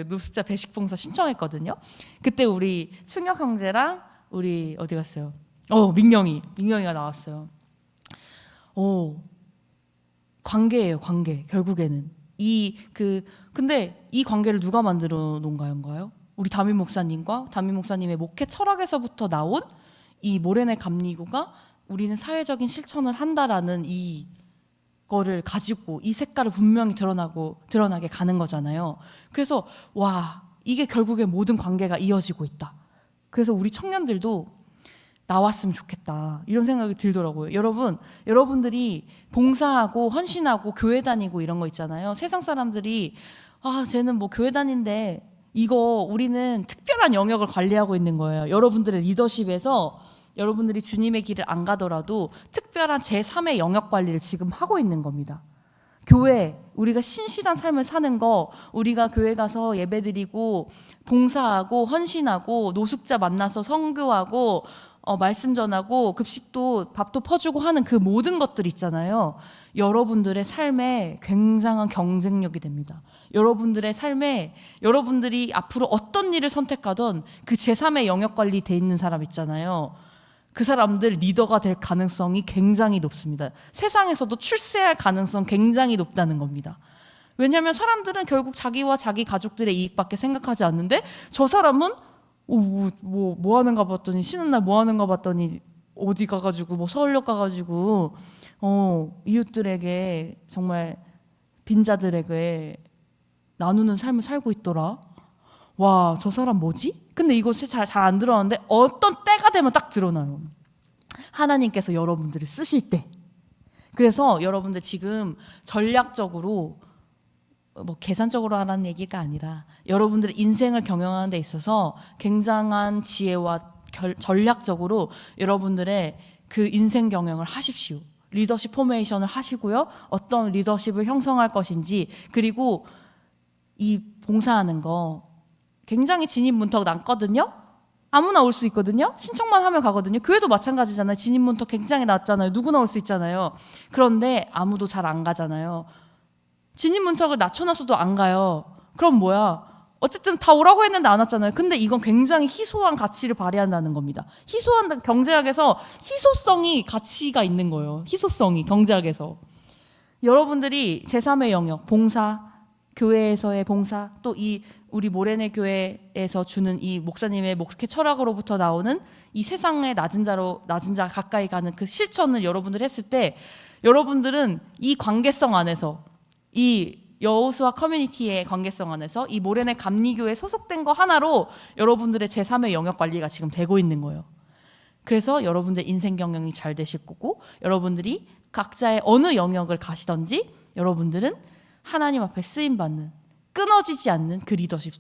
S1: 노숙자 배식 봉사 신청했거든요. 그때 우리 승혁 형제랑 우리 어디 갔어요? 민경이가 나왔어요. 관계예요, 관계. 결국에는 근데 이 관계를 누가 만들어 놓은 건가요? 우리 담임 목사님과 담임 목사님의 목회 철학에서부터 나온 이 모래내 감리교가 우리는 사회적인 실천을 한다라는 이거를 가지고 이 색깔을 분명히 드러나게 가는 거잖아요. 그래서 이게 결국에 모든 관계가 이어지고 있다. 그래서 우리 청년들도 나왔으면 좋겠다 이런 생각이 들더라고요. 여러분들이 봉사하고 헌신하고 교회 다니고 이런 거 있잖아요. 세상 사람들이 쟤는 뭐 교회 다닌데 이거 우리는 특별한 영역을 관리하고 있는 거예요. 여러분들의 리더십에서 여러분들이 주님의 길을 안 가더라도 특별한 제3의 영역 관리를 지금 하고 있는 겁니다. 교회, 우리가 신실한 삶을 사는 거, 우리가 교회 가서 예배드리고 봉사하고 헌신하고 노숙자 만나서 선교하고 말씀 전하고 급식도 밥도 퍼주고 하는 그 모든 것들 있잖아요. 여러분들의 삶에 굉장한 경쟁력이 됩니다. 여러분들의 삶에 여러분들이 앞으로 어떤 일을 선택하던 그 제3의 영역 관리 돼 있는 사람 있잖아요. 그 사람들 리더가 될 가능성이 굉장히 높습니다. 세상에서도 출세할 가능성 굉장히 높다는 겁니다. 왜냐하면 사람들은 결국 자기와 자기 가족들의 이익밖에 생각하지 않는데 저 사람은 뭐 하는가 봤더니 쉬는 날 뭐 하는가 봤더니 어디 가가지고 뭐 서울역 가가지고 이웃들에게 정말 빈자들에게 나누는 삶을 살고 있더라. 와, 저 사람 뭐지? 근데 이거 잘 안 드러나는데 어떤 때가 되면 딱 드러나요. 하나님께서 여러분들을 쓰실 때. 그래서 여러분들 지금 전략적으로 뭐 계산적으로 하라는 얘기가 아니라 여러분들의 인생을 경영하는 데 있어서 굉장한 지혜와 전략적으로 여러분들의 그 인생 경영을 하십시오. 리더십 포메이션을 하시고요. 어떤 리더십을 형성할 것인지, 그리고 이 봉사하는 거 굉장히 진입 문턱 낮거든요. 아무나 올 수 있거든요. 신청만 하면 가거든요. 교회도 마찬가지잖아요. 진입 문턱 굉장히 낮잖아요. 누구나 올 수 있잖아요. 그런데 아무도 잘 안 가잖아요. 진입 문턱을 낮춰놨어도 안 가요. 그럼 뭐야? 어쨌든 다 오라고 했는데 안 왔잖아요. 근데 이건 굉장히 희소한 가치를 발휘한다는 겁니다. 희소한 경제학에서 희소성이 가치가 있는 거예요. 희소성이 경제학에서. 여러분들이 제3의 영역, 봉사, 교회에서의 봉사, 또 이 우리 모래내 교회에서 주는 이 목사님의 목회 철학으로부터 나오는 이 세상의 낮은 자 가까이 가는 그 실천을 여러분들 했을 때 여러분들은 이 관계성 안에서 이 여호수아 커뮤니티의 관계성 안에서 이 모래내 감리교회에 소속된 거 하나로 여러분들의 제3의 영역 관리가 지금 되고 있는 거예요. 그래서 여러분들 인생 경영이 잘 되실 거고 여러분들이 각자의 어느 영역을 가시던지 여러분들은 하나님 앞에 쓰임받는 끊어지지 않는 그 리더십,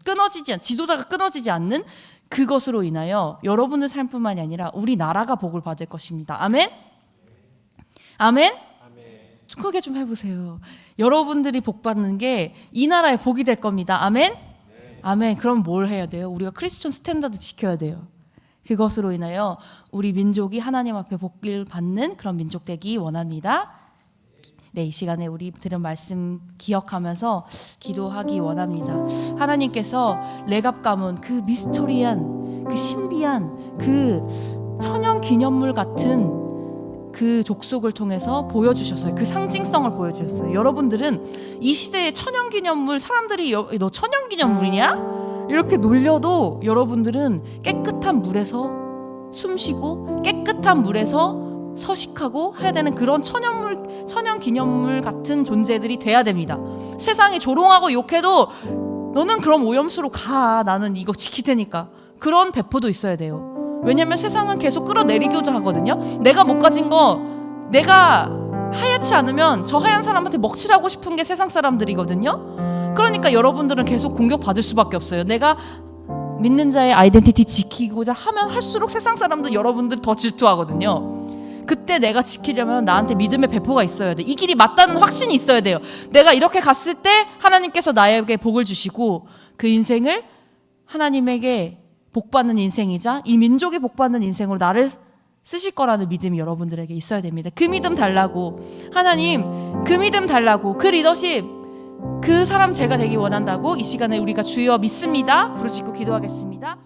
S1: 지도자가 끊어지지 않는 그것으로 인하여 여러분의 삶뿐만이 아니라 우리나라가 복을 받을 것입니다. 아멘? 아멘? 크게 좀 해보세요. 여러분들이 복 받는 게 이 나라의 복이 될 겁니다. 아멘? 아멘. 그럼 뭘 해야 돼요? 우리가 크리스천 스탠다드 지켜야 돼요. 그것으로 인하여 우리 민족이 하나님 앞에 복을 받는 그런 민족 되기 원합니다. 네, 이 시간에 우리 들은 말씀 기억하면서 기도하기 원합니다. 하나님께서 레갑 가문 그 미스터리한, 그 신비한, 그 천연 기념물 같은 그 족속을 통해서 보여주셨어요. 그 상징성을 보여주셨어요. 여러분들은 이 시대의 천연기념물, 사람들이 너 천연기념물이냐? 이렇게 놀려도 여러분들은 깨끗한 물에서 숨쉬고 깨끗한 물에서 서식하고 해야 되는 그런 천연기념물 같은 존재들이 돼야 됩니다. 세상이 조롱하고 욕해도 너는 그럼 오염수로 가. 나는 이거 지킬 테니까. 그런 배포도 있어야 돼요. 왜냐면 세상은 계속 끌어내리고자 하거든요. 내가 못 가진 거 내가 하얗지 않으면 저 하얀 사람한테 먹칠하고 싶은 게 세상 사람들이거든요. 그러니까 여러분들은 계속 공격받을 수밖에 없어요. 내가 믿는 자의 아이덴티티 지키고자 하면 할수록 세상 사람들 여러분들 더 질투하거든요. 그때 내가 지키려면 나한테 믿음의 배포가 있어야 돼. 이 길이 맞다는 확신이 있어야 돼요. 내가 이렇게 갔을 때 하나님께서 나에게 복을 주시고 그 인생을 하나님에게 복받는 인생이자 이 민족이 복받는 인생으로 나를 쓰실 거라는 믿음이 여러분들에게 있어야 됩니다. 그 믿음 달라고. 하나님, 그 믿음 달라고. 그 리더십, 그 사람 제가 되기 원한다고 이 시간에 우리가 주여 믿습니다 부르짖고 기도하겠습니다.